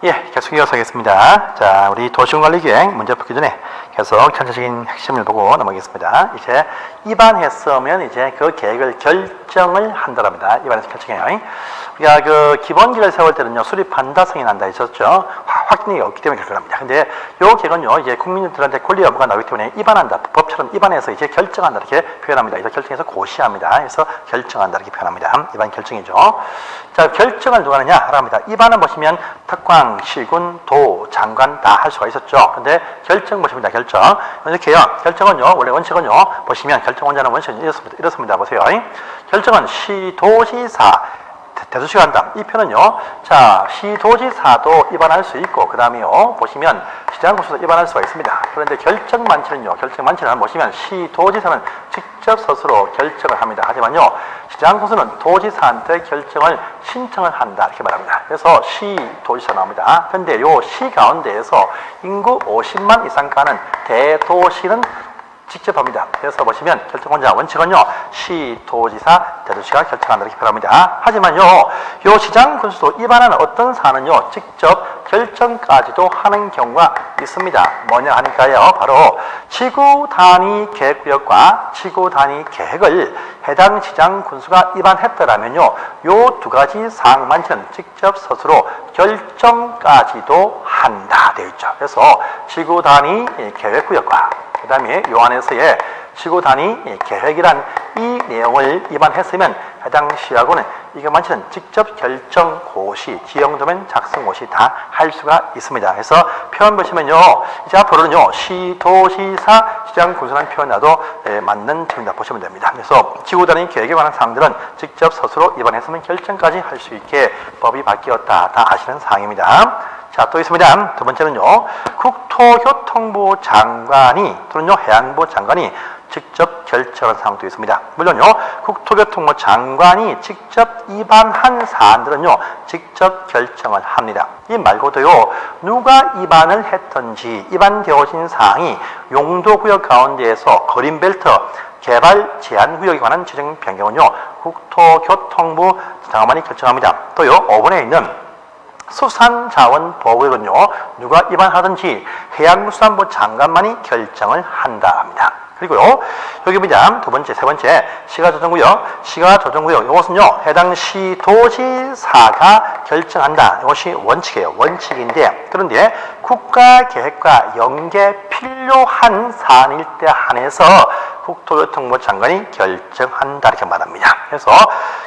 예, 계속 이어서 하겠습니다. 자, 우리 도시군관리계획 문제 풀기 전에 계속 전체적인 핵심을 보고 넘어가겠습니다. 이제 입안했으면 이제 그 계획을 결정을 한다랍니다. 입안해서 결정해요. 우리가 그 기본 계획을 세울 때는요, 수립한다, 승인한다 있었죠. 확인이 없기 때문에 결정합니다. 근데 요 계획은요, 이제 국민들한테 권리 여부가 나오기 때문에 입안한다, 법처럼 입안해서 이제 결정한다 이렇게 표현합니다. 이거 결정해서 고시합니다. 그래서 결정한다 이렇게 표현합니다. 입안 결정이죠. 자, 결정을 누가 하느냐 하랍니다. 입안은 보시면 특광, 시군, 도, 장관 다 할 수가 있었죠. 근데 결정 보십니다. 결정. 이렇게요. 결정은요, 원래 원칙은요, 보시면 결정 원자는 원칙은 이렇습니다. 보세요. 결정은 시도지사, 대도시가 한다. 이 표현은요, 자, 시도지사도 입안할 수 있고, 그 다음에요, 보시면 시장군수도 입안할 수가 있습니다. 그런데 결정만치는요, 결정만치는 보시면 시도지사는 직접 스스로 결정을 합니다. 하지만요, 시장군수는 도지사한테 결정을 신청을 한다. 이렇게 말합니다. 그래서 시도지사 나옵니다. 근데 요 시 가운데에서 인구 50만 이상 가는 대도시는 직접 합니다. 그래서 보시면 결정권자 원칙은요, 시도지사, 대도시가 결정한다 이렇게 표현합니다. 하지만요, 요 시장 군수도 입안하는 어떤 사안은요, 직접 결정까지도 하는 경우가 있습니다. 뭐냐 하니까요, 바로 지구 단위 계획구역과 지구 단위 계획을 해당 시장 군수가 입안했더라면요, 요 두 가지 사항만치는 직접 스스로 결정까지도 한다 되어 있죠. 그래서 지구 단위 계획구역과 그 다음에 요 안에서의 지구 단위 계획이란 이 내용을 입안했으면 해당 시하고는 이것만치는 직접 결정 고시, 지형도면 작성 고시 다 할 수가 있습니다. 그래서 표현 보시면요, 이제 앞으로는요, 시도시사, 시장군수라는 표현이라도 맞는 표현이다 보시면 됩니다. 그래서 지구 단위 계획에 관한 사항들은 직접 스스로 입안했으면 결정까지 할 수 있게 법이 바뀌었다. 다 아시는 사항입니다. 자, 또 있습니다. 두 번째는요, 국토교통부 장관이 또는요, 해양부 장관이 직접 결정한 사항도 있습니다. 물론요, 국토교통부 장관이 직접 입안한 사안들은요, 직접 결정을 합니다. 이 말고도요, 누가 입안을 했던지 입안되어진 사항이 용도구역 가운데에서 그린벨트 개발 제한구역에 관한 지정 변경은요, 국토교통부 장관이 결정합니다. 또요, 5번에 있는 수산자원보호구역은요, 누가 입안하든지 해양수산부 장관만이 결정을 한다 합니다. 그리고요, 여기입니다. 두 번째, 세 번째, 시가조정구역. 시가조정구역, 이것은요, 해당 시도지사가 결정한다. 이것이 원칙이에요. 원칙인데, 그런데 국가계획과 연계 필요한 사안일 때 한해서 국토교통부 장관이 결정한다. 이렇게 말합니다. 그래서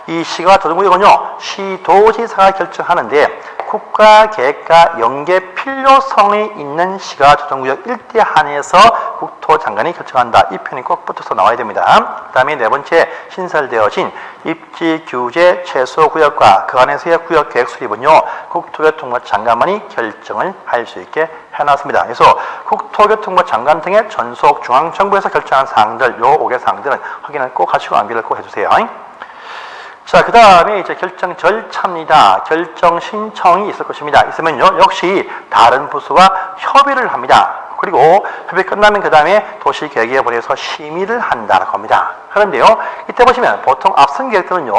이 시가조정구역은요, 시도지사가 결정하는데, 국가계획과 연계 필요성이 있는 시가조정구역 일대 한해서 국토장관이 결정한다. 이 표현이 꼭 붙어서 나와야 됩니다. 그 다음에 네 번째, 신설되어진 입지규제 최소구역과 그 안에서의 구역계획 수립은요, 국토교통부 장관만이 결정을 할 수 있게 해놨습니다. 그래서 국토교통부 장관 등의 전속 중앙정부에서 결정한 사항들, 요 5개 사항들은 확인을 꼭 하시고 암기를 꼭 해주세요. 자, 그 다음에 이제 결정 절차입니다. 결정 신청이 있을 것입니다. 있으면요, 역시 다른 부서와 협의를 합니다. 그리고 협의 끝나면 그 다음에 도시계획에 보내서 심의를 한다고 합니다. 그런데요, 이때 보시면 보통 앞선 계획들은요,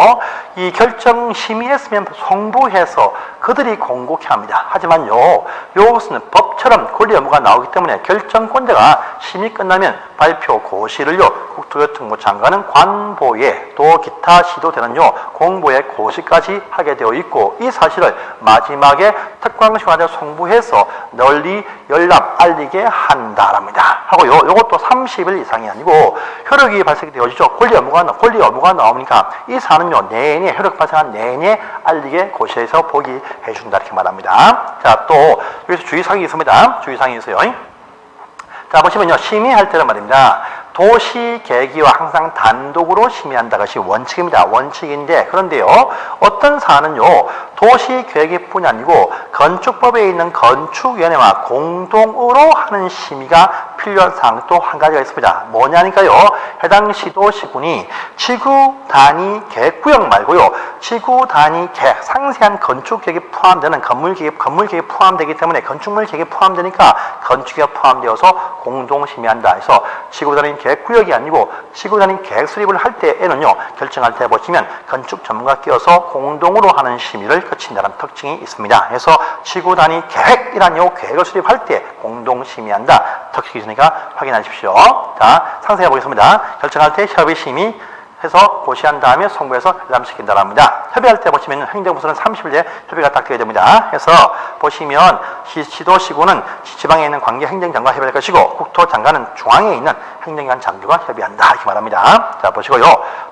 이 결정 심의했으면 송부해서 그들이 공고케 합니다. 하지만요, 이것은 법처럼 권리 의무가 나오기 때문에 결정권자가 심의 끝나면 발표 고시를요, 국토교통부 장관은 관보에 또 기타 시도되는요, 공보에 고시까지 하게 되어 있고, 이 사실을 마지막에 특광시간에 송부해서 널리 열람 알리게 한다랍니다. 하고요, 이것도 30일 이상이 아니고 효력이 발생되어지죠. 권리 의무가 나오니까 이 사안은요, 내내 효력 발생한 내내 알리게 고시해서 보기해 준다 이렇게 말합니다. 자, 또 여기서 주의사항이 있습니다. 주의사항이 있어요. 자, 보시면요, 심의할 때는 말입니다, 도시계획위와 항상 단독으로 심의한다 것이 원칙입니다. 원칙인데, 그런데요, 어떤 사안은요, 도시계획위뿐이 아니고 건축법에 있는 건축위원회와 공동으로 하는 심의가 필요한 사항 또 한 가지가 있습니다. 뭐냐니까요. 해당 시도 시군이 지구 단위 계획구역 말고요. 지구 단위 계획, 상세한 건축 계획이 포함되는 건물 계획이 포함되기 때문에 건축물 계획이 포함되니까 건축이 포함되어서 공동 심의한다 해서 지구 단위 계획구역이 아니고 지구 단위 계획 수립을 할 때에는요. 결정할 때 보시면 건축 전문가 끼어서 공동으로 하는 심의를 거친다는 특징이 있습니다. 그래서 지구 단위 계획이란 요 계획을 수립할 때 공동 심의한다. 특징이 있으니까 확인하십시오. 자, 상세히 보겠습니다. 결정할 때 협의 심의 해서 고시한 다음에 송부해서 열람시킨다고 합니다. 협의할 때 보시면 행정부서는 30일 내에 협의가 딱 되어야 됩니다. 그래서 보시면 시도시구는 지방에 있는 관계 행정장과 협의할 것이고 국토장관은 중앙에 있는 행정기관 장교가 협의한다 이렇게 말합니다. 자 보시고요.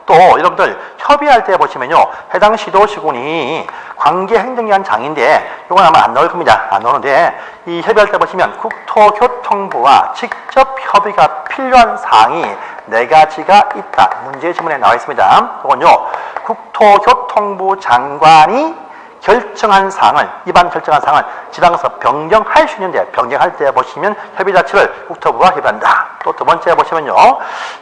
또 여러분들 협의할 때 보시면요. 해당 시도시군이 관계 행정기관 장인데 이건 아마 안 나올 겁니다. 안 나오는데 이 협의할 때 보시면 국토교통부와 직접 협의가 필요한 사항이 4가지가 있다. 문제 지문에 나와 있습니다. 이건요. 국토교통부 장관이 결정한 사항을, 입안 결정한 사항을 지방에서 변경할 수 있는데 변경할 때 보시면 협의 자체를 국토부가 협의한다. 또 두 번째 보시면요.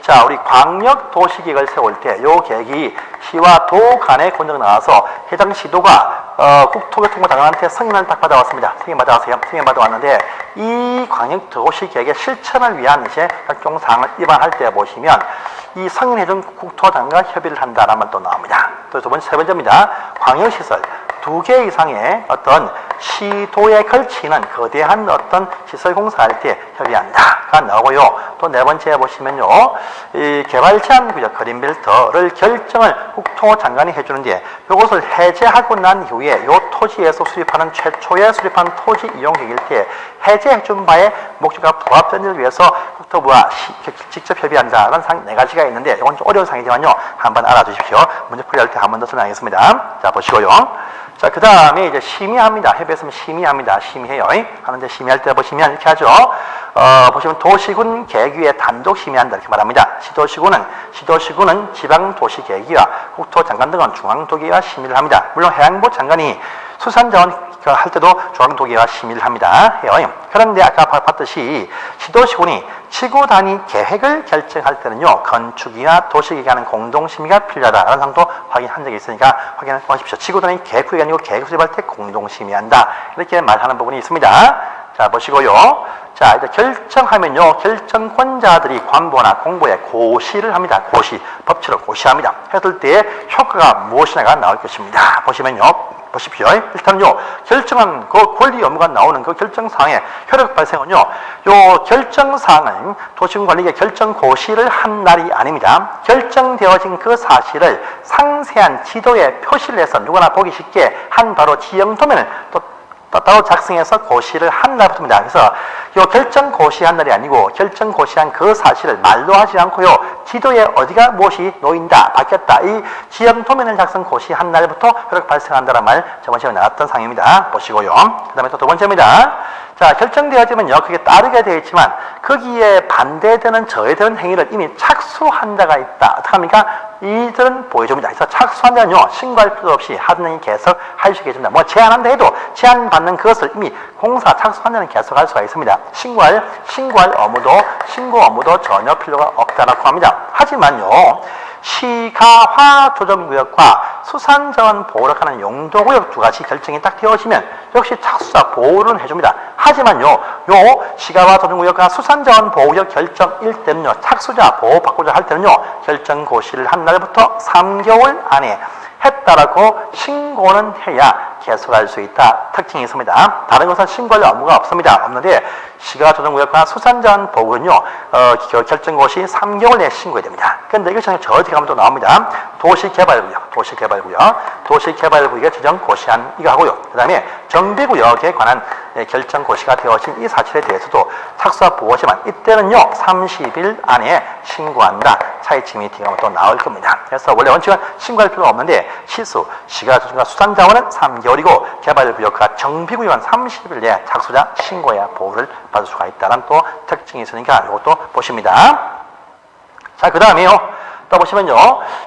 자, 우리 광역도시계획을 세울 때 요 계획이 시와 도 간의 권고가 나와서 해당 시도가 국토교통부 장관한테 승인을 딱 받아왔습니다. 승인 받아왔는데 이 광역도시계획의 실천을 위한 이제 각종 사항을 입안할 때 보시면 이 승인해준 국토장관과 협의를 한다는 말도 나옵니다. 또 두 번째, 세 번째입니다. 광역시설 2개 이상의 어떤 시도에 걸치는 거대한 어떤 시설 공사할 때 협의한다가 나오고요. 또 네 번째 보시면요. 이 개발 제한 구역 그린벨트를 결정을 국토장관이 해주는데 이것을 해제하고 난 이후에 이 토지에서 수립하는 최초에 수립한 토지 이용 계획일 때 해제해준 바의 목적과 부합되는 일 위해서 국토부와 직접 협의한다는 상 4가지가 있는데 이건 좀 어려운 상이지만요. 한번 알아주십시오. 문제 풀이할 때 한 번 더 설명하겠습니다. 자 보시고요. 자, 그 다음에 이제 심의합니다. 협의했으면 심의합니다. 심의해요. 하는데 심의할 때 보시면 이렇게 하죠. 보시면 도시군 계획위에 단독 심의한다. 이렇게 말합니다. 시도시군은 지방도시계획위와 국토장관 등은 중앙도계와 심의를 합니다. 물론 해양부 장관이 수산자원 할 때도 중앙도계와 심의를 합니다. 해요. 그런데 아까 봤듯이 시도시군이 지구 단위 계획을 결정할 때는요, 건축이나 도시계획하는 공동심의가 필요하다라는 상도 확인한 적이 있으니까 확인하십시오. 지구 단위 계획 구역이 아니고 계획 수립할 때 공동심의한다. 이렇게 말하는 부분이 있습니다. 자, 보시고요. 자, 이제 결정하면요, 결정권자들이 관보나 공보에 고시를 합니다. 고시, 법치로 고시합니다. 했을 때 효과가 무엇이냐가 나올 것입니다. 보십시오. 일단은요, 결정한 그 권리 의무가 나오는 그 결정사항의 효력 발생은요, 요 결정사항은 도시군관리계 결정 고시를 한 날이 아닙니다. 결정되어진 그 사실을 상세한 지도에 표시를 해서 누구나 보기 쉽게 한 바로 지형도면을 또 따로 작성해서 고시를 한 날부터입니다. 그래서 이 결정 고시한 날이 아니고 결정 고시한 그 사실을 말로 하지 않고요. 지도에 어디가 무엇이 놓인다, 바뀌었다. 이 지형 도면을 작성 고시한 날부터 효력 발생한다는 말 저번 시간에 나왔던 상입니다. 보시고요. 그 다음에 또 두 번째입니다. 자, 결정되어지면요. 그게 따르게 되어 있지만 거기에 반대되는 저해되는 행위를 이미 착수한 자가 있다. 어떻게 합니까? 이들은 보여줍니다. 그래서 착수한 자는요. 신고할 필요 없이 하던 행위 계속 할 수 있게 해줍니다. 뭐 제한한다 해도 제한받는 그것을 이미 공사 착수한 자는 계속할 수가 있습니다. 신고할 신고 업무도 전혀 필요가 없다라고 합니다. 하지만요. 시가화 조정구역과 수산자원 보호를 하는 용도구역 2가지 결정이 딱 되어지면 역시 착수자 보호는 해줍니다. 하지만요, 요 시가화 조정구역과 수산자원 보호구역 결정일 때는요, 착수자 보호받고자 할 때는요, 결정 고시를 한 날부터 3개월 안에 했다라고 신고는 해야 계속할 수 있다. 특징이 있습니다. 다른 것은 신고할 업무가 없는데 시가화 조정구역과 수산자원 보호는요, 결정고시 3개월 내에 신고해야 됩니다. 그런데 이것이 저 어디 가면 또 나옵니다. 도시개발구역의 지정고시한 이거 하고요. 그 다음에 정비구역에 관한 결정고시가 되어진 이 사실에 대해서도 착수와 보호지만 이때는요 30일 안에 신고한다. 차이침이 뒤가 또 나올 겁니다. 그래서 원래 원칙은 신고할 필요가 없는데 시가화 조정과 수산자원은 3개월이고 개발구역과 정비구역은 30일 내에 착수자 신고해야 보호를 받을 수가 있다는 또 특징이 있으니까 이것도 보십니다. 자, 그 다음에요. 또 보시면요.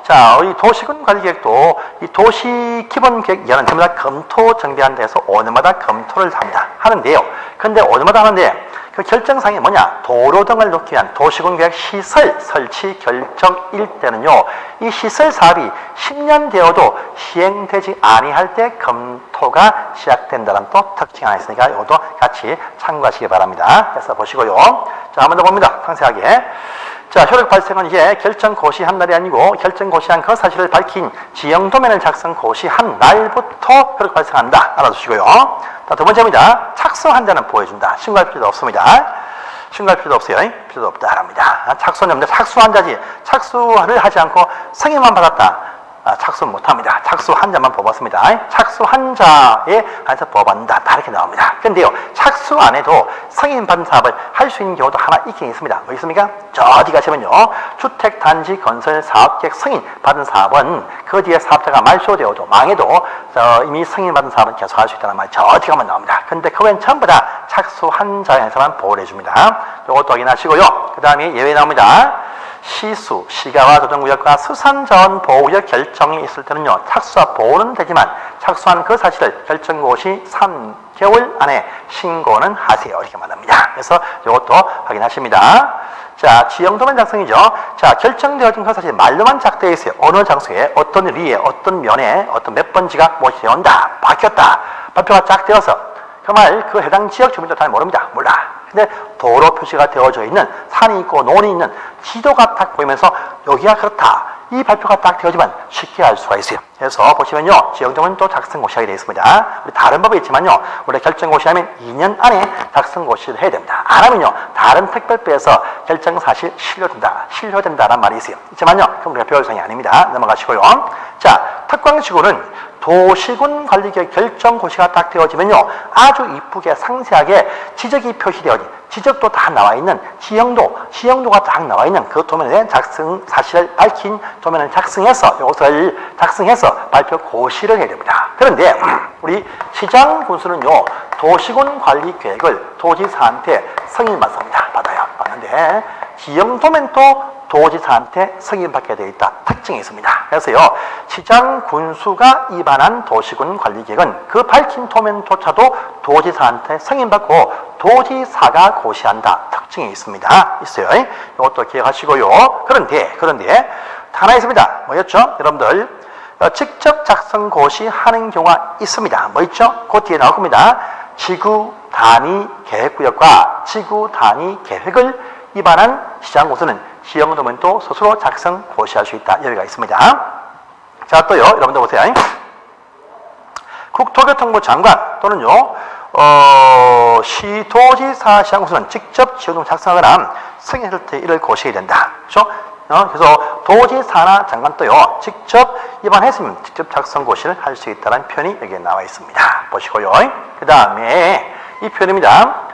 자, 이 도시군 관리계획도 이 도시 기본계획 이하는 전부 다 검토 정비하는 데서 5년마다 검토를 합니다. 하는데요. 근데 5년마다 하는데 그 결정사항이 뭐냐? 도로 등을 놓기 위한 도시군계획 시설 설치 결정일 때는요, 이 시설 사업이 10년 되어도 시행되지 아니할 때 검토가 시작된다는 또 특징이 하나 있으니까 이것도 같이 참고하시기 바랍니다. 그래서 보시고요. 자, 한 번 더 봅니다. 상세하게. 자, 효력 발생은 이제 결정 고시한 날이 아니고 결정 고시한 그 사실을 밝힌 지형 도면을 작성 고시한 날부터 효력 발생한다. 알아두시고요. 자, 두 번째입니다. 착수한 자는 보여준다. 신고할 필요도 없습니다. 신고할 필요도 없어요. 필요도 없다. 합니다. 착수는 착수한 자지. 착수를 하지 않고 승인만 받았다. 착수 못합니다. 착수한 자만 뽑았습니다. 착수한 자에 한해서 뽑았다. 다르게 나옵니다. 그런데요, 착수 안 해도 승인받은 사업을 할 수 있는 경우도 하나 있긴 있습니다. 어디 있습니까? 저 어디 가시면요, 주택단지 건설 사업계획 승인 받은 사업은 그 뒤에 사업자가 말소되어도 망해도 이미 승인받은 사업은 계속 할 수 있다는 말이 저 어디 가면 나옵니다. 근데 그 외엔 전부 다 착수한 자에서만 보호를 해줍니다. 이것도 확인하시고요. 그 다음에 예외 나옵니다. 시수, 시가와 조정구역과 수산자원 보호구역 결정이 있을 때는요, 착수와 보호는 되지만 착수한 그 사실을 결정고시 3개월 안에 신고는 하세요. 이렇게 말합니다. 그래서 이것도 확인하십니다. 자, 지형도면 작성이죠. 자, 결정되어진 그 사실 말로만 작되어 있어요. 어느 장소에, 어떤 리에, 어떤 면에, 어떤 몇 번지가 무엇이 되었다, 바뀌었다, 발표가 쫙 되어서 그 말, 그 해당 지역 주민도 잘 모릅니다. 몰라. 근데 도로 표시가 되어져 있는 산이 있고 논이 있는 지도가 딱 보이면서 여기가 그렇다. 이 발표가 딱 되어지면 쉽게 알 수가 있어요. 그래서 보시면요, 지형도면 또 작성 고시하게 되어 있습니다. 우리 다른 법이 있지만요, 우리 결정 고시하면 2년 안에 작성 고시를 해야 됩니다. 안 하면요, 다른 특별법에서 결정 사실 실효된다라는 말이 있어요. 있지만요, 그럼 우리가 배울 사항이 아닙니다. 넘어가시고요. 자, 특광시구는 도시군 관리계획 결정 고시가 딱 되어지면요, 아주 이쁘게 상세하게 지적이 표시되어진, 지적도 다 나와 있는 지형도가 딱 나와 있는 그 도면에 작성 사실을 밝힌 도면을 작성해서 이것을 작성해서 발표 고시를 해야 됩니다. 그런데 우리 시장 군수는요, 도시군 관리 계획을 도지사한테 승인받습니다. 받는데 지형도면도 도지사한테 승인받게 되어 있다. 특징이 있습니다. 그래서요, 시장 군수가 입안한 도시군 관리계획은 그 밝힌 도면조차도 도지사한테 승인받고 도지사가 고시한다. 특징이 있습니다. 있어요. 이것도 기억하시고요. 그런데 하나 있습니다. 뭐였죠? 여러분들, 직접 작성 고시하는 경우가 있습니다. 뭐 있죠? 그 뒤에 나올 겁니다. 지구 단위 계획구역과 지구 단위 계획을 입안한 시장군수는 지형도면도 스스로 작성 고시할 수 있다. 여기가 있습니다. 자, 또요, 여러분들 보세요. 국토교통부 장관 또는요, 시도지사 시장군수는 직접 지형도면 작성하거나 승인할 때 이를 고시해야 된다. 그렇죠? 그래서 도지사나 장관 또요, 직접 입안했으면 직접 작성 고시를 할 수 있다는 표현이 여기에 나와 있습니다. 보시고요. 그 다음에 이 표현입니다.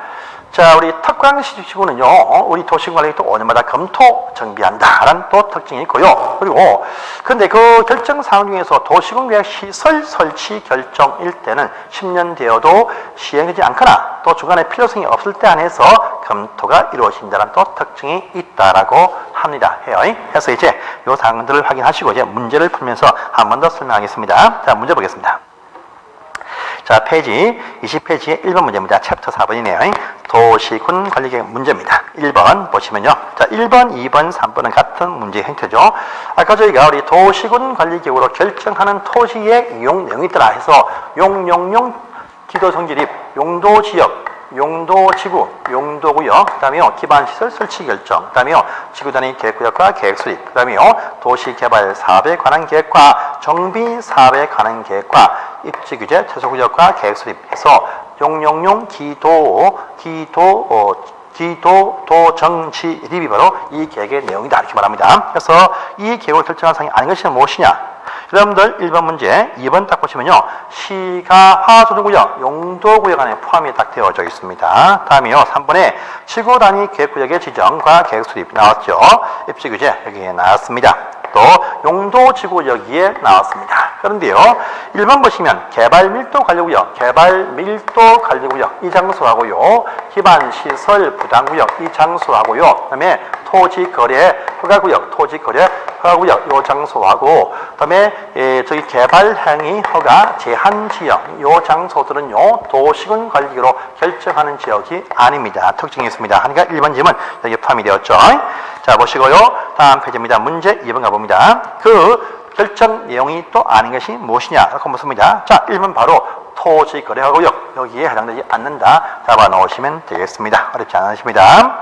자, 우리 특광시구는요, 우리 도시관리계 또 5년마다 검토 정비한다라는 또 특징이 있고요. 그리고 근데 그 결정 사항 중에서 도시군계획 시설 설치 결정일 때는 10년 되어도 시행되지 않거나 또 중간에 필요성이 없을 때 안에서 검토가 이루어진다는 또 특징이 있다라고 합니다. 그래서 이제 이 사항들을 확인하시고 이제 문제를 풀면서 한 번 더 설명하겠습니다. 자, 문제 보겠습니다. 자, 페이지 20페이지의 1번 문제입니다. 챕터 4번이네요. 도시군 관리계획 문제입니다. 1번 보시면요. 자, 1번, 2번, 3번은 같은 문제 형태죠. 아까 저희가 우리 도시군 관리계획으로 결정하는 토지의 이용 내용이 있더라 해서 용용용 기도성지립, 용도지역, 용도지구, 용도구역, 그 다음에요, 기반시설 설치 결정, 그 다음에요, 지구단위 계획구역과 계획수립, 그 다음에요, 도시개발 사업에 관한 계획과 정비 사업에 관한 계획과 입지규제, 최소구역과 계획수립 해서 용용용 기도정지립이 바로 이 계획의 내용이다. 이렇게 말합니다. 그래서 이 계획을 결정한 사항이 아닌 것이 무엇이냐? 여러분들 1번 문제, 2번 딱 보시면요, 시가화조정구역, 용도구역 안에 포함이 딱 되어져 있습니다. 다음이요, 3번에 지구단위 계획구역의 지정과 계획수립 나왔죠. 입지규제 여기에 나왔습니다. 또 용도지구 여기에 나왔습니다. 그런데요, 1번 보시면 개발밀도관리구역, 개발밀도관리구역 이 장소하고요, 기반시설 부담구역 이 장소하고요, 그 다음에 토지 거래 허가구역, 토지 거래 허가구역 요 장소하고 그다음에 저기 개발 행위 허가 제한 지역 요 장소들은요 도시군 관리로 결정하는 지역이 아닙니다. 특징이 있습니다. 하니까 1번 질문 여기 포함이 되었죠. 자 보시고요. 다음 페이지입니다. 문제 2번 가봅니다. 그 결정 내용이 또 아닌 것이 무엇이냐? 라고 묻습니다. 자, 1번 바로 토지 거래하고요. 여기에 해당되지 않는다. 잡아 놓으시면 되겠습니다. 어렵지 않으십니다.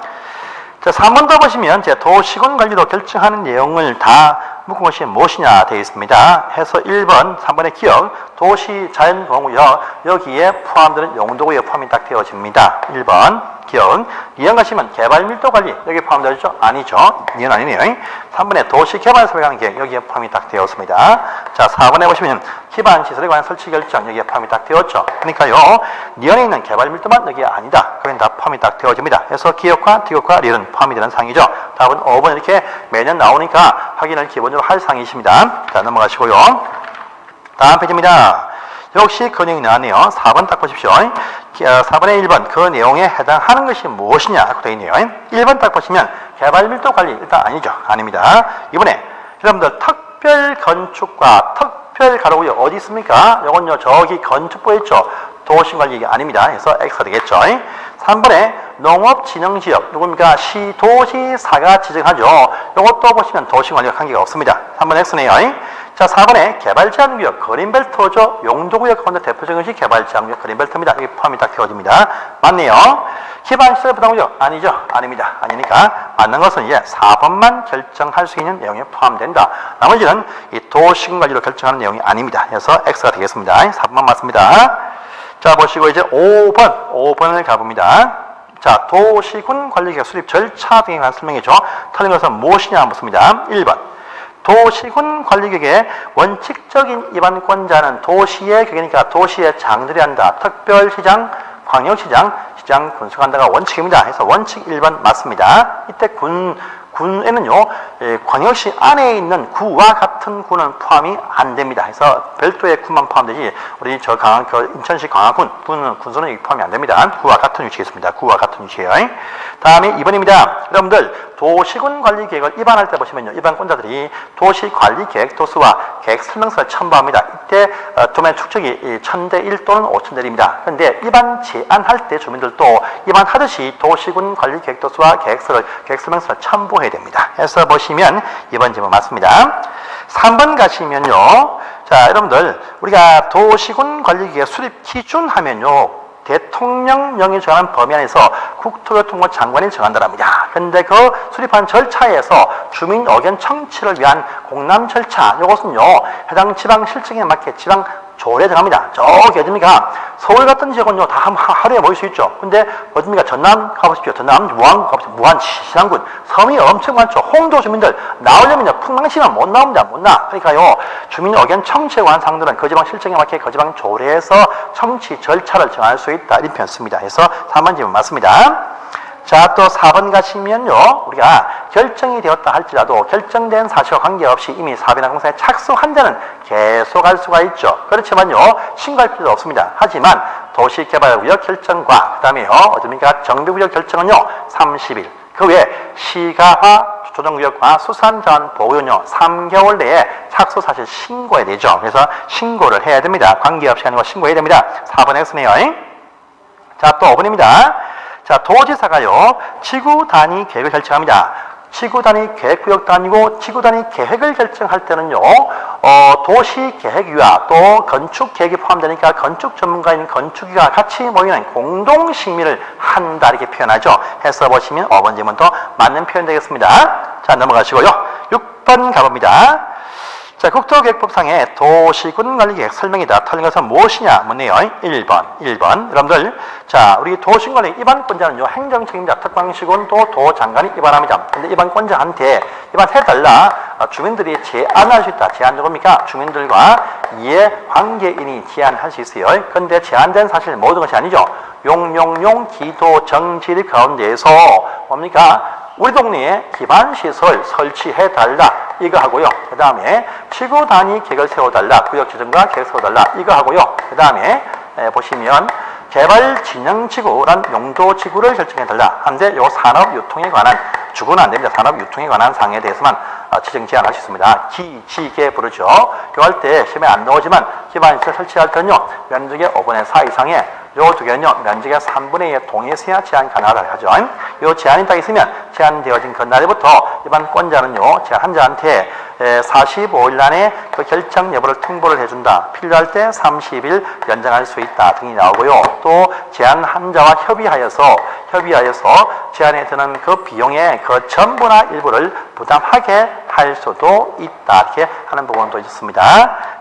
자, 3번 더 보시면 제 도시군 관리로 결정하는 내용을 다 묶은 것이 무엇이냐 되어 있습니다. 해서 1번, 3번의 기억, 도시 자연보호구역 여기에 포함되는 용도구역 포함이 딱 되어집니다. 1번 기억, 이행 가시면 개발 밀도 관리 여기에 포함되어 있죠? 아니죠. 이행 아니네요. 3번에 도시 개발 설계 관한 계획 여기에 포함이 딱 되었습니다. 자, 4번에 보시면 기반 시설에 관한 설치 결정 여기에 포함이 딱 되었죠. 그러니까요, 니언에 있는 개발 밀도만 여기에 아니다. 그건 다 포함이 딱 되어집니다. 그래서 기억과 티격과 리얼은 포함이 되는 상이죠. 답은 5번 이렇게 매년 나오니까 확인을 기본적으로 할 상이십니다. 자, 넘어가시고요. 다음 페이지입니다. 역시 그 내용이 나왔네요. 4번 딱 보십시오. 4번의 1번 그 내용에 해당하는 것이 무엇이냐 라고 되어 있네요. 1번 딱 보시면 개발 밀도 관리 일단 아니죠. 아닙니다. 이번에 여러분들 특별 건축과 특별 가로구역 어디 있습니까? 이건요 저기 건축부에 있죠. 도시관리 아닙니다. 그래서 X가 되겠죠. 3번에 농업진흥지역 누굽니까? 시도지사가 지정하죠. 이것도 보시면 도시관리와 관계가 없습니다. 3번 X네요. 자, 4번에 개발제한구역, 그린벨트죠. 용도구역 가운데 대표적인 것이 개발제한구역, 그린벨트입니다. 이게 포함이 딱 되어집니다. 맞네요. 기반시설 부담구역 아니죠? 아닙니다. 아니니까 맞는 것은 이제 4번만 결정할 수 있는 내용에 포함된다. 나머지는 이 도시군 관리로 결정하는 내용이 아닙니다. 그래서 X가 되겠습니다. 4번만 맞습니다. 자, 보시고 이제 5번을 가봅니다. 자, 도시군 관리계획 수립 절차 등에 관한 설명이죠. 틀린 것은 무엇이냐 묻습니다. 1번. 도시군 관리계획의 원칙적인 입안권자는 도시의 격이니까 도시의 장들이 한다. 특별시장, 광역시장, 시장, 군수한다가 원칙입니다. 그래서 원칙 1번 맞습니다. 이때 군에는요, 광역시 안에 있는 구와 같은 군은 포함이 안 됩니다. 그래서 별도의 군만 포함되지, 우리 인천시 광화군, 군수는 포함이 안 됩니다. 구와 같은 위치에 있습니다. 구와 같은 위치에요. 다음에 2번입니다. 여러분들, 도시군 관리 계획을 입안할 때 보시면요, 입안권자들이 도시 관리 계획 도수와 계획 설명서를 첨부합니다. 이때 도면 축적이 1000대 1 또는 5000대입니다. 그런데 입안 제안할 때 주민들도 입안하듯이 도시군 관리 계획 도수와 계획 설명서를 첨부해야 됩니다. 해서 보시면 이번 질문 맞습니다. 3번 가시면요, 자, 여러분들 우리가 도시군 관리 계획 수립 기준 하면요, 대통령령이 정하는 범위 안에서 국토교통부 장관이 정한다랍니다. 그런데 그 수립한 절차에서 주민 의견 청취를 위한 공람 절차, 이것은요 해당 지방 실정에 맞게 지방 조례 정합니다. 저기 어딥니까? 서울 같은 지역은요 다 하루에 모일 수 있죠. 근데 어딥니까? 전남 가보십시오. 전남 무안 가보십시오. 무안 신안군 섬이 엄청 많죠. 홍도 주민들 나오려면요 풍랑시면 못 나옵니다. 못 나. 그러니까요 주민 의견 청취에 관한 사항들은 그 지방 실정에 맞게 그 지방 조례에서 청취 절차를 정할 수 있다. 이런 표현 씁니다. 그래서 3번 질문 맞습니다. 자, 또 4번 가시면요, 우리가 결정이 되었다 할지라도 결정된 사실과 관계없이 이미 사업이나 공사에 착수한 자는 계속할 수가 있죠. 그렇지만요, 신고할 필요도 없습니다. 하지만 도시개발구역 결정과 그 다음에요, 어딥니까? 정비구역 결정은요, 30일. 그 외에 시가화 조정구역과 수산자원 보호는요, 3개월 내에 착수 사실 신고해야 되죠. 그래서 신고를 해야 됩니다. 관계없이 하는 거 신고해야 됩니다. 4번 X네요. 자, 또 5번입니다. 자, 도지사가요, 지구 단위 계획을 결정합니다. 지구 단위 계획구역도 아니고 지구 단위 계획을 결정할 때는요, 도시 계획위와 또 건축 계획이 포함되니까 건축 전문가인 건축위가 같이 모이는 공동 심의를 한다 이렇게 표현하죠. 해서 보시면 5번 질문도 맞는 표현 되겠습니다. 자, 넘어가시고요. 6번 가봅니다. 자, 국토계획법상의 도시군 관리계획 설명이다. 틀린 것은 무엇이냐? 묻네요. 1번. 여러분들, 자, 우리 도시군 관리 입안권자는요, 행정청입니다. 특방시군 또 도장관이 입안합니다. 근데 입안권자한테 입안해달라. 주민들이 제안할 수 있다. 제안 누굽니까? 주민들과 이해 관계인이 제안할 수 있어요. 근데 제안된 사실 모든 것이 아니죠. 용용용 기도 정지리 가운데에서 뭡니까? 우리 동네에 기반시설 설치해달라 이거 하고요. 그 다음에 지구 단위 계획을 세워달라. 구역 지정과 계획 세워달라 이거 하고요. 그 다음에 보시면 개발진영지구란 용도지구를 결정해달라 하는데 요 산업유통에 관한 주거는 안 됩니다. 산업 유통에 관한 사항에 대해서만 지정 제한할 수 있습니다. 기지개 부르죠. 이거 할 때 시험에 안 나오지만 기반시설 설치할 때는요, 면적의 5분의 4 이상의 요 두 개는요, 면적의 3분의 2의 동일해야 제한 가능하다고 하죠. 요 제한이 딱 있으면 제한되어진 그날부터 입안권자는요, 제한자한테 45일 안에 그 결정 여부를 통보를 해준다. 필요할 때 30일 연장할 수 있다 등이 나오고요. 또 제한한자와 협의하여서 제한에 드는 그 비용의 그 전부나 일부를 부담하게 할 수도 있다. 이렇게 하는 부분도 있습니다.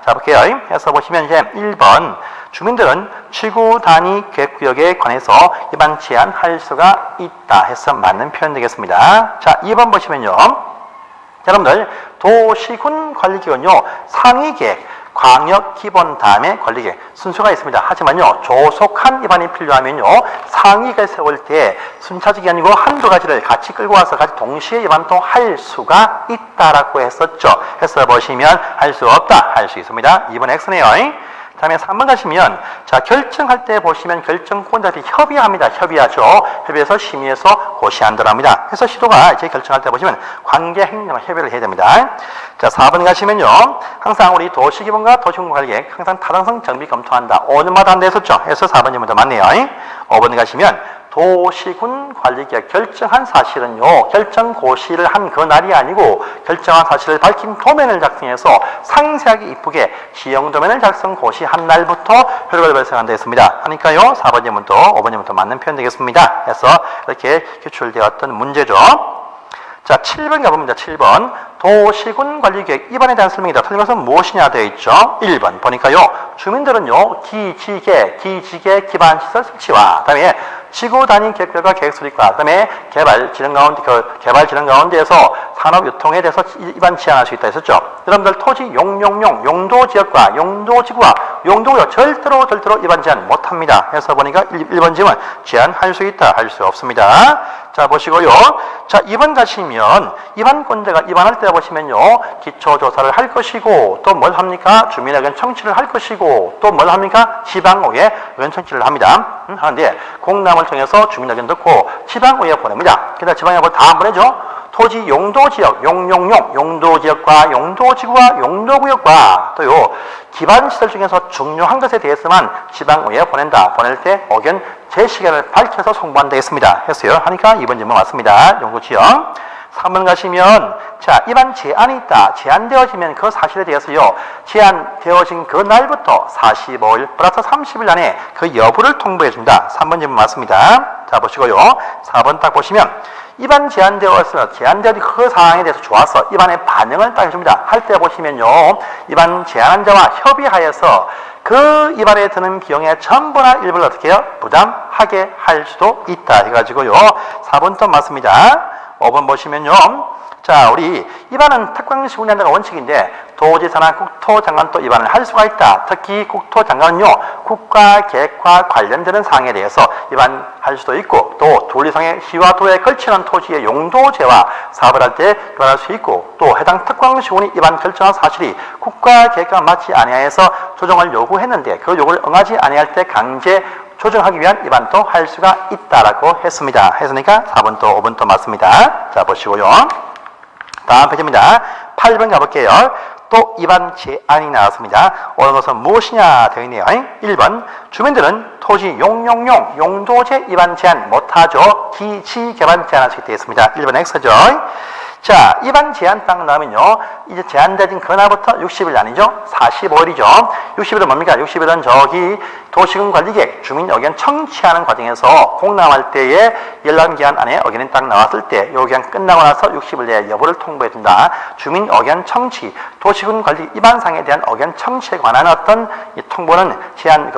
자, 볼게요. 해서 보시면 이제 1번. 주민들은 지구 단위 계획구역에 관해서 일반 제한할 수가 있다 해서 맞는 표현 되겠습니다. 자, 2번 보시면요. 여러분들 도시군 관리기관요, 상위계획, 광역기본 다음에 관리계획 순서가 있습니다. 하지만요, 조속한 입안이 필요하면요, 상위계획 세울 때 순차적이 아니고 한두 가지를 같이 끌고 와서 같이 동시에 입안도 할 수가 있다라고 했었죠. 해서 보시면 할 수 없다, 할 수 있습니다. 2번 X네요. 다음에 3번 가시면, 자, 결정할 때 보시면 결정권자들이 협의합니다. 협의하죠. 협의해서 심의해서 고시한다랍니다. 그래서 시도가 이제 결정할 때 보시면 관계 행정과 협의를 해야 됩니다. 자, 4번 가시면요. 항상 우리 도시기본과 도시공간계획 항상 타당성 정비 검토한다. 5년마다 한다 했었죠. 그래서 4번이 먼저 맞네요. 5번 가시면 도시군 관리계획 결정한 사실은요, 결정 고시를 한 그날이 아니고 결정한 사실을 밝힌 도면을 작성해서 상세하게 이쁘게 시형 도면을 작성 고시한 날부터 효력을 발생한다 했습니다. 하니까요, 4번 질문도 5번 질문도 맞는 표현 되겠습니다. 해서 이렇게 기출되었던 문제죠. 자, 7번 가봅니다. 7번. 도시군 관리계획 입안에 대한 설명이다. 틀린 것은 무엇이냐 되어 있죠. 1번 보니까요, 주민들은요, 기지개 기반시설 설치와 그다음에 지구 단위 계획과 계획 수립과 그다음에 개발 진행 가운데에서 산업 유통에 대해서 입안 제한할 수 있다 했었죠. 여러분들 토지 용도 지역과 용도 지구와 용도구역 절대로 입안 제한 못 합니다. 해서 보니까 1번 질문 제한할 수 있다, 할 수 없습니다. 자, 보시고요. 자, 2번 가시면 입안권자가 입안할 때 보시면요, 기초조사를 할 것이고 또 뭘 합니까? 주민의견 청취를 할 것이고 또 뭘 합니까? 지방의회 의견 청취를 합니다. 하는데 공람을 통해서 주민의견 듣고 지방의회에 보냅니다. 그다음 지방의회에 다 보내죠. 토지 용도지역, 용도지역과 용도지구와 용도구역과 또요 기반시설 중에서 중요한 것에 대해서만 지방의회에 보낸다. 보낼 때 의견 제시기간을 밝혀서 송부한다 했습니다. 했어요. 하니까 2번 질문 맞습니다. 용도지역. 3번 가시면, 자, 입안 제한이 있다. 제한되어지면 그 사실에 대해서요, 제한되어진 그 날부터 45일 플러스 30일 안에 그 여부를 통보해준다. 3번 질문 맞습니다. 자, 보시고요. 4번 딱 보시면, 입안 제한되어서 제한되어진 그 상황에 대해서 좋아서 입안의 반응을 딱 해줍니다. 할 때 보시면요, 입안 제한한 자와 협의하여서 그 입안에 드는 비용의 전부나 일부를 어떻게 해요? 부담하게 할 수도 있다. 해가지고요. 4번 또 맞습니다. 5번 보시면요. 자, 우리 입안은 특광시 운영자가 원칙인데 도지사나 국토장관도 입안을 할 수가 있다. 특히 국토장관은요, 국가계획과 관련되는 사항에 대해서 입안할 수도 있고 또 도리상의 시와 도에 걸치는 토지의 용도제와 사업을 할 때 입안할 수 있고 또 해당 특광시군이 입안 결정한 사실이 국가계획과 맞지 아니하여서 조정을 요구했는데 그 요구를 응하지 아니할 때 강제 조정하기 위한 입안도 할 수가 있다라고 했습니다. 했으니까 4번 또 5번 또 맞습니다. 자, 보시고요. 다음 페이지입니다. 8번 가볼게요. 또 입안 제한이 나왔습니다. 오늘 것은 무엇이냐 되어 있네요. 1번 주민들은 토지 용도제 입안 제한 못하죠. 기지 개발 제한할 수 있다 했습니다. 1번 X죠. 자, 입안 제한 딱 나오면요, 이제 제한되진 그날부터 60일 아니죠? 45일이죠. 60일은 뭡니까? 60일은 저기 도시군 관리계획, 주민 의견 청취하는 과정에서 공람할 때에 열람기한 안에 의견이 딱 나왔을 때, 요 기간 끝나고 나서 60일 내에 여부를 통보해준다. 주민 의견 청취, 도시군 관리 입안상에 대한 의견 청취에 관한 어떤 이 통보는 제한,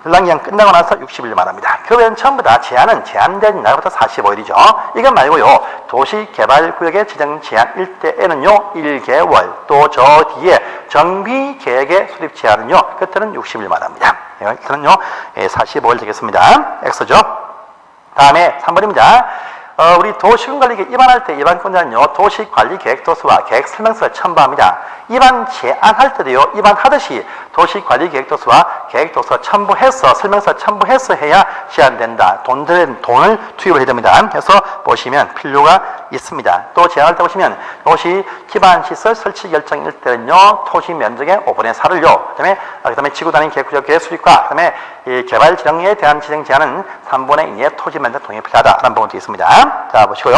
열람기간 끝나고 나서 60일 말합니다. 그 외에는 전부 다 제한된 날부터 45일이죠. 이것 말고요, 도시개발구역의 지정 제한 일대에는요 1개월, 또 저 뒤에 정비계획의 수립 제한은요 그때는 60일 말합니다. 그때는요 45일 되겠습니다. X죠. 다음에 3번입니다. 우리 도시군관리계획 입안할 때 입안권자는요 도시관리계획도서와 계획설명서를 첨부합니다. 입안 제한할 때도요 입안하듯이 도시관리계획도서와 계획도서 첨부해서 설명서 첨부해서 해야 제한된다. 돈을 투입을 해야 됩니다. 그래서 보시면 필요가 있습니다. 또 제한할 때 보시면 도시 기반시설 설치 결정일 때는요 토지 면적의 5분의 4를요. 그다음에 지구 단위 계획구조 계획 수립과 그다음에 이 개발 지정에 대한 지정 제한은 3분의 2의 토지 면적 동의 필요하다라는 부분도 있습니다. 자 보시고요.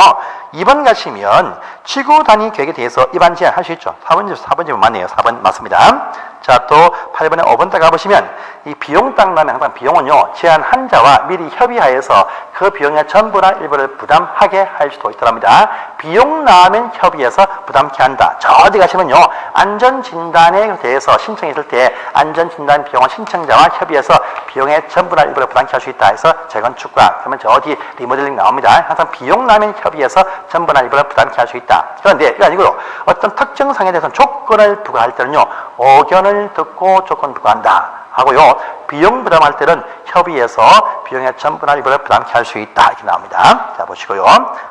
2번 가시면 지구 단위 계획에 대해서 입안 제한 할 수 있죠. 4번 맞네요. 4번 맞습니다. 자, 또 8번에 5번 딱 가보시면 이 비용 딱 나면 항상 비용은요 제한 자와 미리 협의하여서 그 비용의 전부나 일부를 부담하게 할 수도 있더랍니다. 비용 나면 협의해서 부담케 한다. 저 어디 가시면요 안전진단에 대해서 신청했을 때 안전진단 비용은 신청자와 협의해서 비용의 전부나 일부를 부담케 할 수 있다 해서 재건축과 그러면 저 어디 리모델링 나옵니다. 항상 비용 나면 협의해서 전부나 일부를 부담케 할 수 있다. 그런데 이거 아니고요 어떤 특정 상에 대해서는 조건을 부과할 때는요 의견을 듣고 조건 부과한다 하고요 비용 부담할 때는 협의해서 비용의 전부나 일부를 부담케 할 수 있다 이렇게 나옵니다. 자 보시고요.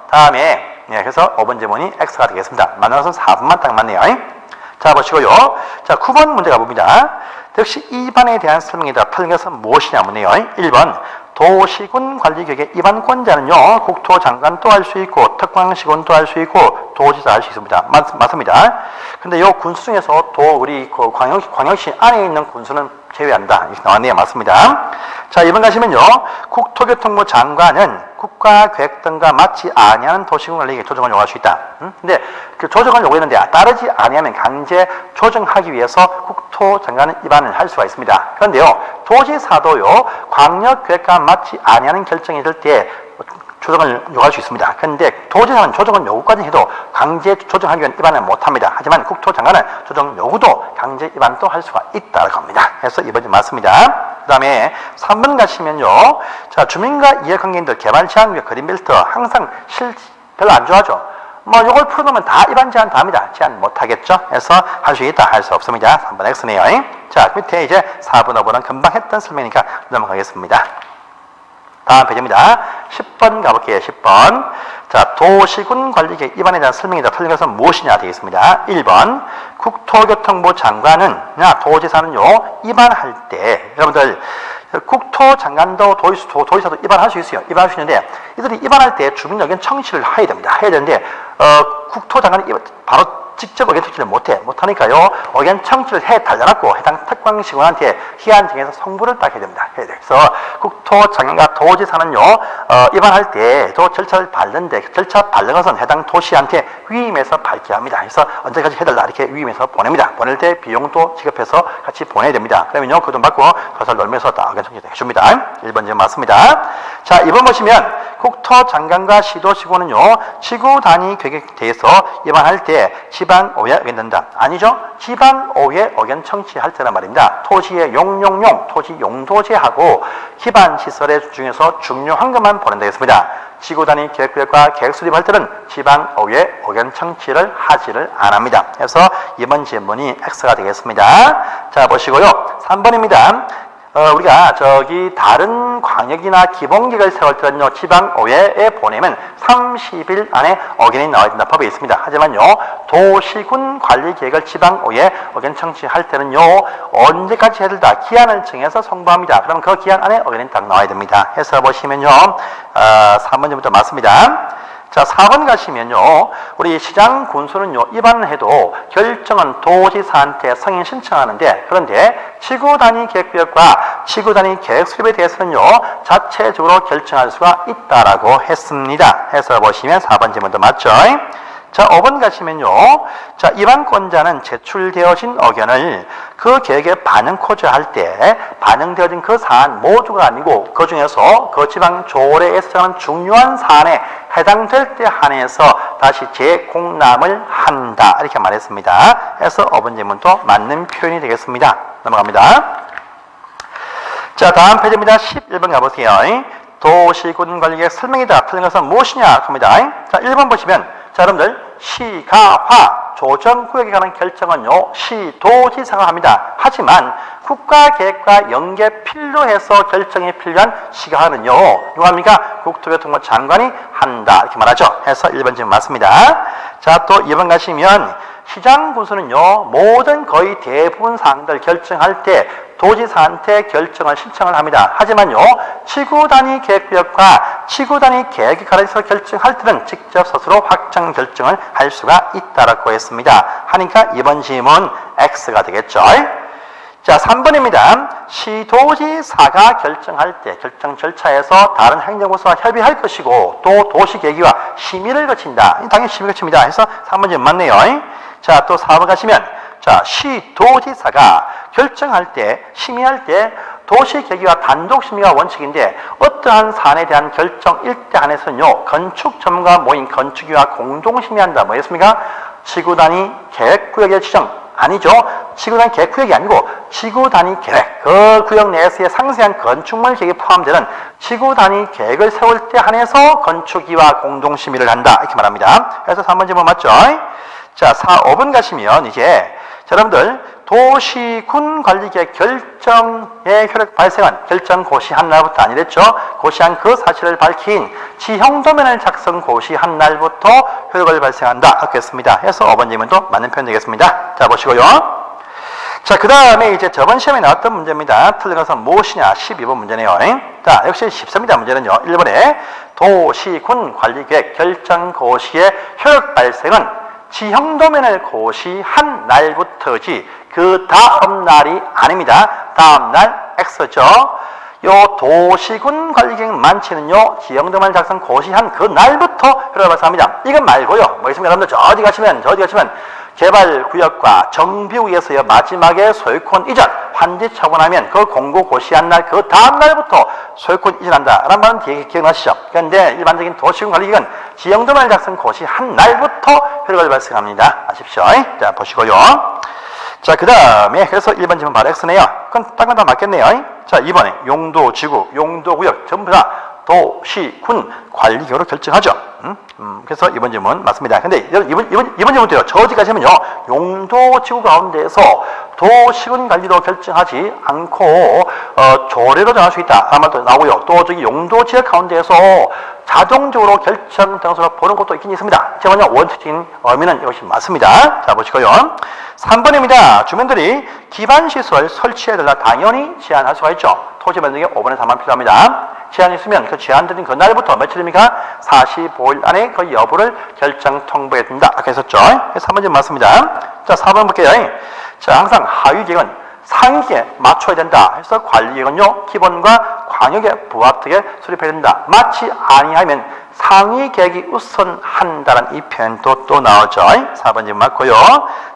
다음에 그래서 5번 질문이 X가 되겠습니다. 만나서 4번만 딱 맞네요. 자 보시고요. 자 9번 문제 가봅니다. 역시 2반에 대한 설명이다. 틀린 것은 무엇이냐 문제요. 1번 도시군 관리계획의 입안권자는요 국토장관도 할 수 있고 특광시군도 할 수 있고 도지사 할 수 있습니다. 맞습니다. 근데 요 군수 중에서 우리 그 광역시 안에 있는 군수는 제외한다. 이렇게 나왔네요. 맞습니다. 자, 2번 가시면요. 국토교통부 장관은 국가계획 등과 맞지 아니하는 도시군 관리계획 조정을 요구할 수 있다. 근데 그 조정을 요구했는데 따르지 아니하면 강제 조정하기 위해서 국토장관은 입안을 할 수가 있습니다. 그런데요. 도지사도요. 광역계획과 맞지 아니하는 결정이 될 때 조정을 요구할 수 있습니다. 그런데 도지사는 조정은 요구까지 해도 강제 조정하기 위한 입안을 못합니다. 하지만 국토장관은 조정 요구도 강제 입안도 할 수가 있다고 합니다. 그래서 이번이 맞습니다. 그 다음에 3번 가시면요. 자, 주민과 이해관계인들 개발 제한구역 그린벨트 항상 별로 안 좋아하죠. 뭐 요걸 풀어놓으면 다 입안 제한 다 합니다. 제한 못하겠죠. 그래서 할 수 있다 할 수 없습니다. 3번 X네요. 자, 밑에 이제 4번 5번은 금방 했던 설명이니까 넘어가겠습니다. 다음 페이지입니다. 10번 가볼게요. 10번. 자, 도시군 관리계획 입안에 대한 설명이다. 틀린 것은 무엇이냐 되겠습니다. 1번. 국토교통부 장관은, 도지사는요, 입안할 때, 여러분들, 국토장관도 도지사도 입안할 수 있어요. 입안할 수 있는데, 이들이 입안할 때 주민 의견 청취를 해야 됩니다. 해야 되는데, 국토장관이 바로 직접 의견 청취를 못하니까요. 의견 청취를 해달라고 해당 특광시군한테 희한 정해서 성부를 딱 해야 됩니다. 해야 돼요. 그래서 국토장관과 도지사는요, 입안할 때도 절차를 밟는데, 절차 밟는 것은 해당 도시한테 위임해서 밝혀야 합니다. 그래서 언제까지 해달라 이렇게 위임해서 보냅니다. 보낼 때 비용도 지급해서 같이 보내야 됩니다. 그러면요, 그 돈 받고 가서 놀면서 다 의견 청취를 해줍니다. 1번 지금 맞습니다. 자, 2번 보시면 국토장관과 시도시군은요, 지구 단위 계획에 대해서 입안할 때 지방의회 의견 낸다. 아니죠? 지방의회 의견 청취할 때란 말입니다. 토지의 토지 용도제하고 기반시설의 중에서 중요한 것만 보낸다 했습니다. 지구 단위 계획구역과 계획 수립할 때는 지방의회 의견 청취를 하지를 않습니다. 그래서 이번 질문이 X가 되겠습니다. 자, 보시고요. 3번입니다. 우리가 다른 광역이나 기본계획을 세울 때는요, 지방의회에 보내면 30일 안에 의견이 나와야 된다 법에 있습니다. 하지만요, 도시군 관리계획을 지방의회 의견 청취할 때는요, 언제까지 해야 된다 기한을 정해서 송부합니다. 그럼 그 기한 안에 의견이 딱 나와야 됩니다. 해서 보시면요, 3번부터 맞습니다. 자, 4번 가시면요, 우리 시장 군수는요, 입안을 해도 결정은 도지사한테 승인 신청하는데, 그런데 지구 단위 계획구역과 지구 단위 계획 수립에 대해서는요, 자체적으로 결정할 수가 있다라고 했습니다. 해서 보시면 4번 질문도 맞죠? 자, 5번 가시면요. 자, 입안권자는 제출되어진 의견을 그 계획에 반영코저 할 때 반영되어진 그 사안 모두가 아니고 그 중에서 그 지방 조례에서 정하는 중요한 사안에 해당될 때 한해서 다시 재공람을 한다. 이렇게 말했습니다. 그래서 5번 질문도 맞는 표현이 되겠습니다. 넘어갑니다. 자, 다음 페이지입니다. 11번 가보세요. 도시군 관리계획 설명이다. 틀린 것은 무엇이냐? 합니다. 자, 1번 보시면 자, 여러분들 시가화 조정구역에 관한 결정은요, 시도지사가 합니다. 하지만 국가계획과 연계 필요해서 결정이 필요한 시가화는요, 누가 합니까? 국토교통부 장관이 한다 이렇게 말하죠. 해서 1번 질문 맞습니다. 자, 또 2번 가시면 시장 군수는요, 모든 거의 대부분 사항들 결정할 때 도지사한테 결정을 신청을 합니다. 하지만요, 지구 단위 계획구역과 지구 단위 계획에 관해서 결정할 때는 직접 스스로 확정 결정을 할 수가 있다라고 했습니다. 하니까 이번 질문 X가 되겠죠. 자, 3번입니다. 시도지사가 결정할 때 결정 절차에서 다른 행정부서와 협의할 것이고 또 도시계획위와 심의를 거친다. 당연히 심의 거칩니다. 해서 3번 질문 맞네요. 자, 또 4번 가시면 자, 시도지사가 결정할 때, 심의할 때 도시계획위와 단독 심의가 원칙인데 어떠한 사안에 대한 결정 일대 안에서는요, 건축 전문가 모임 건축위와 공동 심의한다. 뭐였습니까? 지구 단위 계획구역의 지정 아니죠. 지구 단위 계획구역이 아니고 지구 단위 계획, 그 구역 내에서의 상세한 건축물 계획에 포함되는 지구 단위 계획을 세울 때 한해서 건축위와 공동 심의를 한다. 이렇게 말합니다. 그래서 3번 질문 맞죠? 자, 4, 5번 가시면 이제 자, 여러분들 도시군 관리계획 결정의 효력 발생한 결정 고시한 날부터 아니랬죠. 고시한 그 사실을 밝힌 지형도면을 작성 고시한 날부터 효력을 발생한다. 이렇게 했습니다. 해서 5번 질문도 맞는 표현 되겠습니다. 자, 보시고요. 자, 그 다음에 이제 저번 시험에 나왔던 문제입니다. 틀린 것은 무엇이냐? 12번 문제네요. 자, 역시 14입니다. 문제는요. 1번에 도시군 관리계획 결정 고시의 효력 발생은 지형도면을 고시한 날부터지 그 다음 날이 아닙니다. 다음 날 X죠. 요 도시군 관리계획 만치는요, 지형도면을 작성 고시한 그 날부터 효력을 발생합니다. 이건 말고요. 뭐 있습니까? 여러분들 저기 가시면 개발구역과 정비구에서요, 마지막에 소유권 이전, 환지 처분하면 그 공고 고시한 날, 그 다음 날부터 소유권 이전한다. 라는 말은 기억나시죠? 그런데 일반적인 도시군 관리계획은 지형도면을 작성 고시한 날부터 효력을 발생합니다. 아십시오? 자, 보시고요. 자, 그 다음에 그래서 1번 질문 바로 X네요. 그건 딱 맞겠네요. 자, 2번에 용도지구, 용도구역 전부 다 도시군 관리계획으로 결정하죠. 그래서 이번 질문 맞습니다. 근데 이번 질문도요. 저지 가시면요, 용도지구 가운데에서 도시군 관리로 결정하지 않고 조례로 정할 수 있다. 아마 또 나오고요. 또 저기 용도지역 가운데에서 자동적으로 결정 장소로 보는 것도 있긴 있습니다. 하지만요, 원칙적인 의미는 이것이 맞습니다. 자, 보시고요. 3번입니다. 주민들이 기반시설 설치해달라 당연히 제한할 수가 있죠. 토지 변경에 5번에 4만 필요합니다. 제한이 있으면 그 제한드린 그날부터 며칠입니까? 45일 안에 그 여부를 결정 통보해야 된다. 아까 했었죠. 3번 맞습니다. 자, 4번 볼게요. 자, 항상 하위 계획은 상위계에 맞춰야 된다. 해서 관리계획은요, 기본과 광역에 부합되게 수립해야 된다. 마치 아니하면 상위 계획이 우선한다는 이 표현도 또 나오죠. 4번 질문 맞고요.